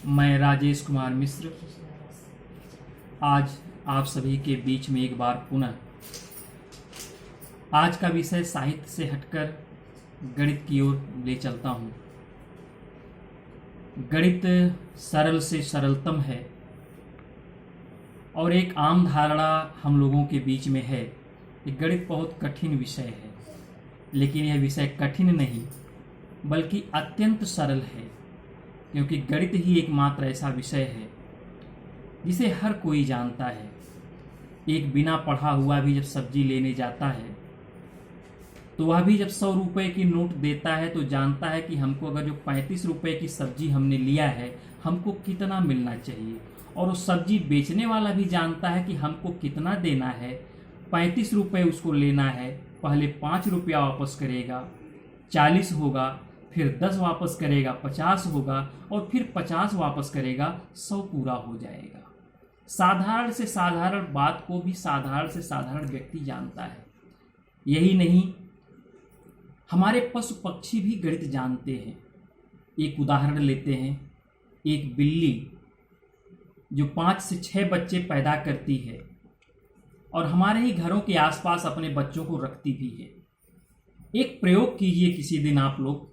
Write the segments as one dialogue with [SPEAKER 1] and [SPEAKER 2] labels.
[SPEAKER 1] मैं राजेश कुमार मिश्र आज आप सभी के बीच में एक बार पुनः आज का विषय साहित्य से हटकर गणित की ओर ले चलता हूँ। गणित सरल से सरलतम है और एक आम धारणा हम लोगों के बीच में है कि गणित बहुत कठिन विषय है, लेकिन यह विषय कठिन नहीं बल्कि अत्यंत सरल है, क्योंकि गणित ही एकमात्र ऐसा विषय है जिसे हर कोई जानता है। एक बिना पढ़ा हुआ भी जब सब्जी लेने जाता है तो वह भी जब 100 रुपये की नोट देता है तो जानता है कि हमको अगर जो 35 रुपये की सब्जी हमने लिया है हमको कितना मिलना चाहिए, और उस सब्जी बेचने वाला भी जानता है कि हमको कितना देना है। 35 रुपये उसको लेना है, पहले 5 रुपया वापस करेगा, 40 होगा, फिर 10 वापस करेगा, 50 होगा, और फिर 50 वापस करेगा, 100 पूरा हो जाएगा। साधारण से साधारण बात को भी साधारण से साधारण व्यक्ति जानता है। यही नहीं, हमारे पशु पक्षी भी गणित जानते हैं। एक उदाहरण लेते हैं, एक बिल्ली जो 5 से 6 बच्चे पैदा करती है और हमारे ही घरों के आसपास अपने बच्चों को रखती भी है। एक प्रयोग कीजिए, किसी दिन आप लोग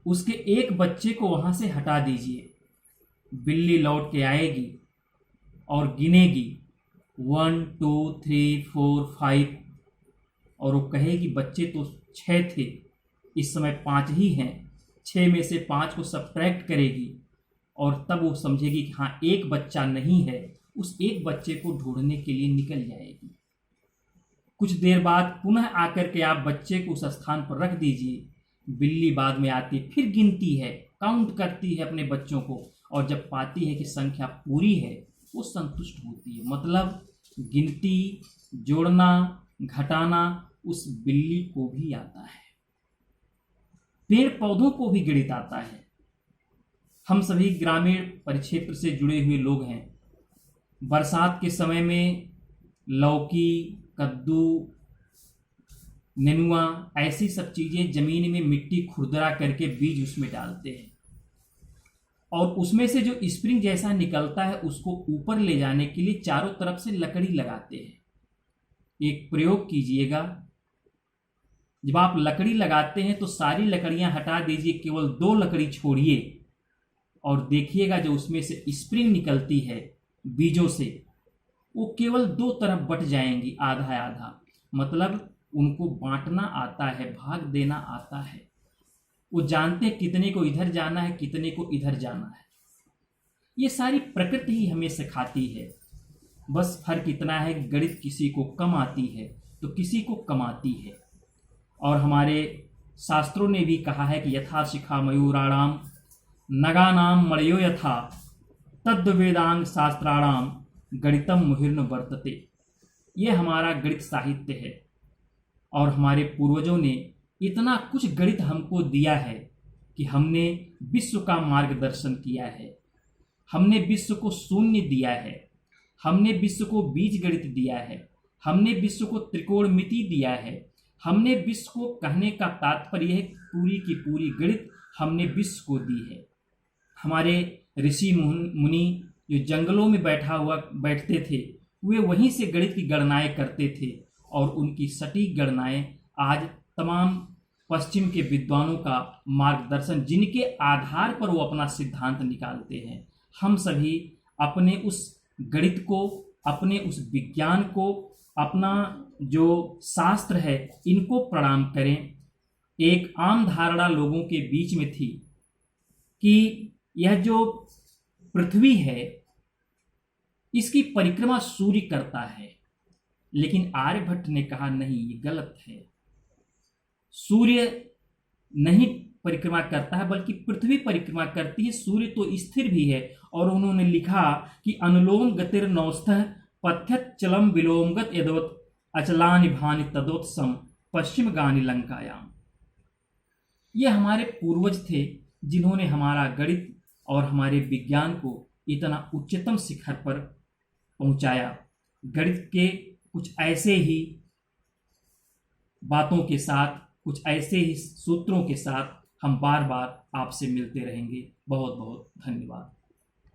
[SPEAKER 1] उसके एक बच्चे को वहां से हटा दीजिए, बिल्ली लौट के आएगी और गिनेगी 1 2 3 4 5 और वो कहेगी बच्चे तो 6 थे, इस समय 5 ही हैं। 6 में से 5 को सब्ट्रैक्ट करेगी और तब वो समझेगी कि हाँ एक बच्चा नहीं है। उस एक बच्चे को ढूंढने के लिए निकल जाएगी। कुछ देर बाद पुनः आकर के आप बच्चे को उस स्थान पर रख दीजिए, बिल्ली बाद में आती है, फिर गिनती है, काउंट करती है अपने बच्चों को, और जब पाती है कि संख्या पूरी है वो संतुष्ट होती है। मतलब गिनती, जोड़ना, घटाना उस बिल्ली को भी आता है। पेड़ पौधों को भी गणित आता है। हम सभी ग्रामीण परिक्षेत्र से जुड़े हुए लोग हैं। बरसात के समय में लौकी, कद्दू, नेनुआ, ऐसी सब चीजें जमीन में मिट्टी खुरदरा करके बीज उसमें डालते हैं और उसमें से जो स्प्रिंग जैसा निकलता है उसको ऊपर ले जाने के लिए चारों तरफ से लकड़ी लगाते हैं। एक प्रयोग कीजिएगा, जब आप लकड़ी लगाते हैं तो सारी लकड़ियां हटा दीजिए, केवल 2 लकड़ी छोड़िए और देखिएगा जो उसमें से स्प्रिंग निकलती है बीजों से, वो केवल 2 तरफ बट जाएंगी, आधा आधा। मतलब उनको बांटना आता है, भाग देना आता है। वो जानते हैं कितने को इधर जाना है, कितने को इधर जाना है। ये सारी प्रकृति ही हमें सिखाती है। बस फर्क इतना है कि गणित किसी को कम आती है तो किसी को कम आती है। और हमारे शास्त्रों ने भी कहा है कि यथा शिखा मयूराणाम नगानाम मणयो यथा तद् वेदांग शास्त्राणाम गणितम मुहिर्न वर्तते। ये हमारा गणित साहित्य है और हमारे पूर्वजों ने इतना कुछ गणित हमको दिया है कि हमने विश्व का मार्गदर्शन किया है, हमने विश्व को शून्य दिया है, हमने विश्व को बीजगणित दिया है, हमने विश्व को त्रिकोणमिति दिया है, हमने विश्व को, कहने का तात्पर्य है पूरी की पूरी गणित हमने विश्व को दी है। हमारे ऋषि मुनि जो जंगलों में बैठते थे वे वहीं से गणित की गणनाएं करते थे और उनकी सटीक गणनाएं आज तमाम पश्चिम के विद्वानों का मार्गदर्शन, जिनके आधार पर वो अपना सिद्धांत निकालते हैं। हम सभी अपने उस गणित को, अपने उस विज्ञान को, अपना जो शास्त्र है, इनको प्रणाम करें। एक आम धारणा लोगों के बीच में थी कि यह जो पृथ्वी है इसकी परिक्रमा सूर्य करता है, लेकिन आर्यभट्ट ने कहा नहीं, ये गलत है। सूर्य नहीं परिक्रमा करता है बल्कि पृथ्वी परिक्रमा करती है। सूर्य तो स्थिर भी है। और उन्होंने लिखा कि अनुलोम गतिर्नौस्थः पथ्यत चलम विलोमगत यदवत अचलानि भानि तदोत्सम पश्चिम गानि लंकायाम। ये हमारे पूर्वज थे जिन्होंने हमारा गणित और हमारे विज्ञान को इतना उच्चतम शिखर पर पहुंचाया। गणित के कुछ ऐसे ही बातों के साथ, कुछ ऐसे ही सूत्रों के साथ हम बार बार आपसे मिलते रहेंगे। बहुत बहुत धन्यवाद।